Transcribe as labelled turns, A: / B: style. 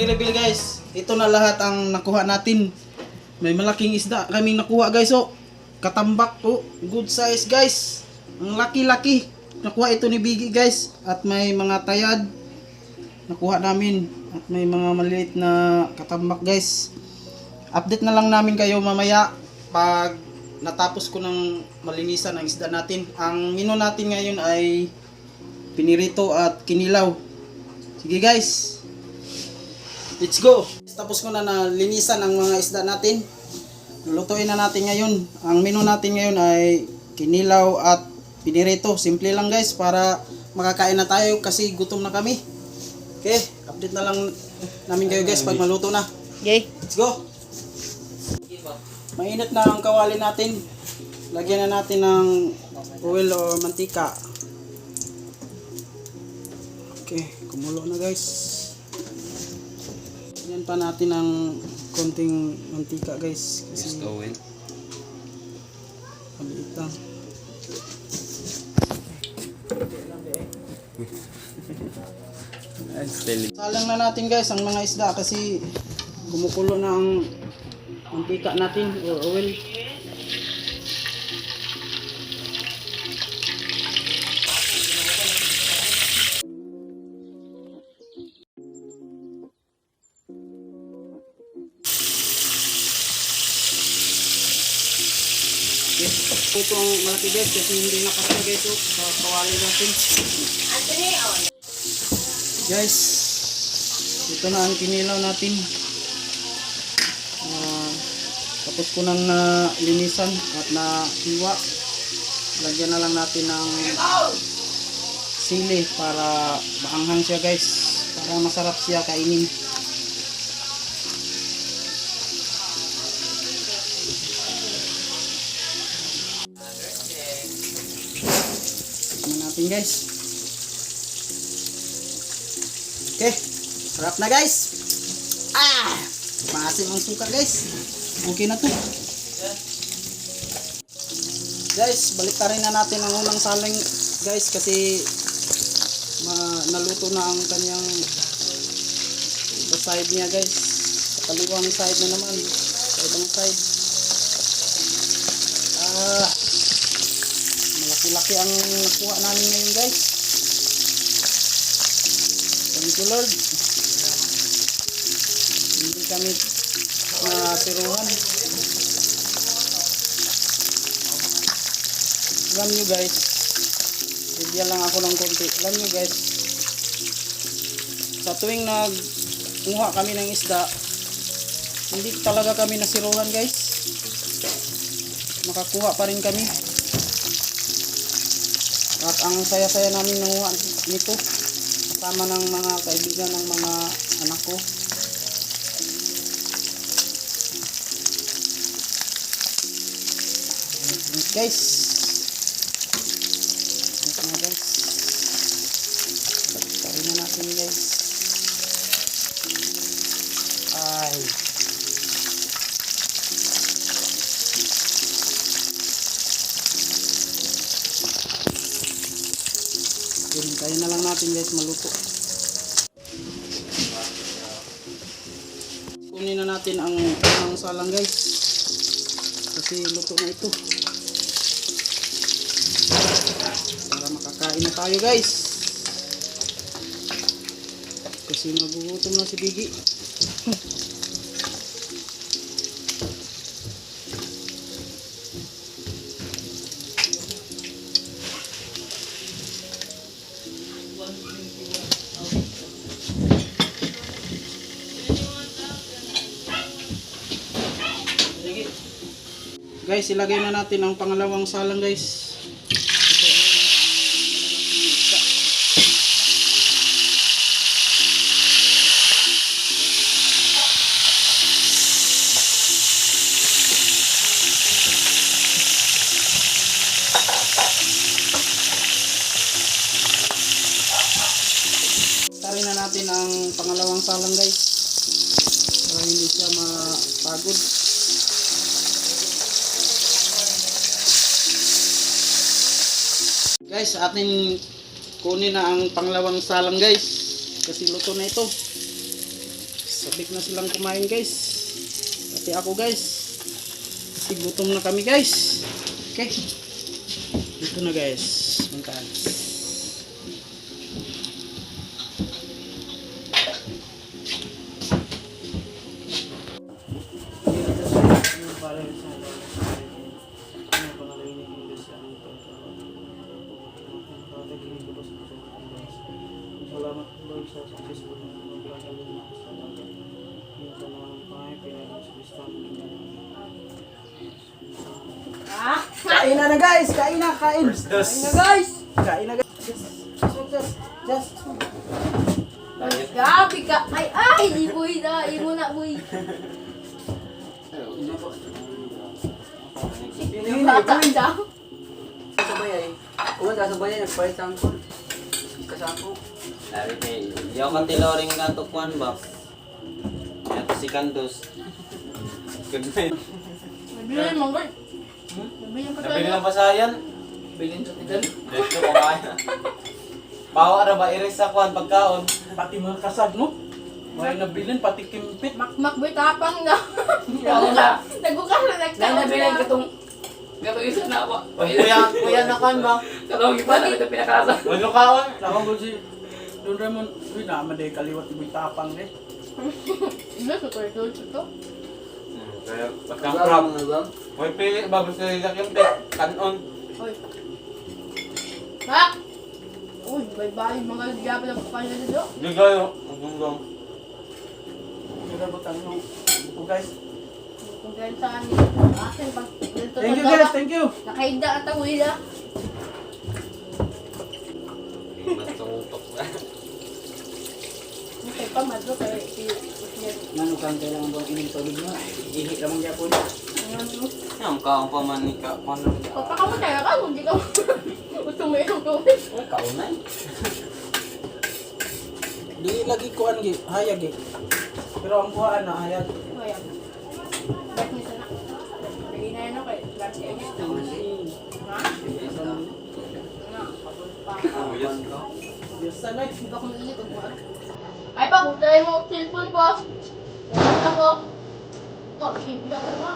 A: i-reveal guys. Ito na lahat ang nakuha natin. May malaking isda kaming nakuha guys. Oh, katambak po. Good size guys. Ang laki-laki. Nakuha ito ni Biggie guys. At may mga tayad. Nakuha namin. At may mga maliit na katambak guys. Update na lang namin kayo mamaya. Pag natapos ko ng malinisan ang isda natin. Ang menu natin ngayon ay pinirito at kinilaw. Sige guys. Let's go! Tapos ko na nalinisan ang mga isda natin. Lutuin na natin ngayon. Ang menu natin ngayon ay kinilaw at pinirito. Simple lang guys para makakain na tayo kasi gutom na kami. Okay, update na lang namin kayo guys pag maluto na.
B: Okay.
A: Let's go! Mainit na ang kawali natin. Lagyan na natin ng oil o mantika. Okay, kumulo na guys. Yan pa natin ng konting mantika guys. Kasi
C: Just oil.
A: maliit lang. Salang na natin guys ang mga isda kasi kumukulo na ang mantika natin or oil. Ito ang malaki guys kasi hindi nakasya guys sa kawali natin. Guys, ito na ang kinilaw natin. Tapos ko nang linisan at nahiwa. Lagyan na lang natin ng sili para maanghang siya guys. Para masarap siya kainin. Natin guys. Okay, sarap na guys. Maasim ang suka guys. Okay na to. Guys, baliktarin na natin ang unang saling guys kasi naluto na ang kanyang side niya guys. Sa kaliwang side na naman. Sa ibang side. Malaki-laki ang nakuha namin ngayon guys. Thank you Lord. Hindi kami siruhan. Alam nyo guys, bigyan lang ako ng konti. Alam nyo guys, sa tuwing nagkuha kami ng isda, hindi talaga kami nasiruhan guys. Makakuha pa rin kami. At ang saya-saya namin nanguha nito kasama ng mga kaibigan ng mga anak ko. Guys, ito na guys. Pagkain na natin guys. Hintayin na lang natin guys maluto. Kunin na natin ang salang guys. Kasi luto na ito. Para makakain na tayo guys. Kasi magugutom na si Biggie. Guys, ilagay na natin ang pangalawang salang guys. Tarin na natin ang pangalawang salang guys. Para hindi siya mapagod. Guys, atin kunin na ang panglawang salang guys. Kasi luto na ito. Sabik na silang kumain guys. Pati ako guys. Kasi gutom na kami guys. Okay. Dito na guys. Puntaan. Salamat Lord sa successful na magagaling na sa lahat. Yung tanawang tayo, pinagin sa Kristan. Kain na guys! Kain na! Kain! Kain na guys! Kain na guys! Just.
B: Grabe ka! Ay! Di boy na! Imo na boy! Bata siya!
C: Sabay ay. Kuwan ka sabay ay nagpalit ang kon. Kasako.
D: Sabi ni, yaw ka tiloring ka to kwan ba? Ito si Candos. Good night.
B: Nabili mo boy! Nabili mo
D: Nabili ng pasayan.
C: Bilin sa tigal.
D: Dito ko kaya. Pawa na ba iris sa kwan pagkaon?
A: Pati mga kasag no? May nabilin pati kimpit.
B: Makmak boy tapang na!
C: Ako na.
B: Nagukas na
C: Nay
B: nagtaon
C: nabilan
B: na!
C: katong isa na ako.
D: Kuya na kwan ba?
C: Katong iba na ito pinakalasa.
D: Ano kaon?
A: Nakang si Don Ramon. Uy naman day kaliwat yung tapang eh.
B: Ilo sa turtle ito?
D: Kaya
C: Ang
D: pagkang
C: crab
D: crab.
C: mga ba?
D: May pili ba gusto nila kimpit? Kanon.
B: Oy! Ha? Uy! Bye-bye mga gapon ng papanyan nito!
D: Di kayo. Magunggang.
A: Nilabot ang yung ito guys.
B: Kung ganyan saan akin pag dito
A: Thank you guys. Thank you.
B: nakahinda at ang wila!
D: Matungtok na.
B: Okay pa madlo kaya
A: Nano kang kailangan bang ining tubig mo? Ihi lamang yapon.
D: Yung kaon pa man ni ka. Ano?
B: Pagpakamatay ka kung hindi ka gusto mo yung tubig.
D: Ay, kaunay.
A: Di lagi kuan gi, hayag gi. Pero ang kuhaan na hayag.
B: Ayan. Ba't niya sana? Lagi na yun kay lagi niya. Ha? Ano? Kapag pa.
D: Uyan ka.
A: Yes, sanay.
B: Hindi ako nalilito mo. Ay pa, kung tayo mo cellphone boss. Ano ako? Oh, hindi ako na.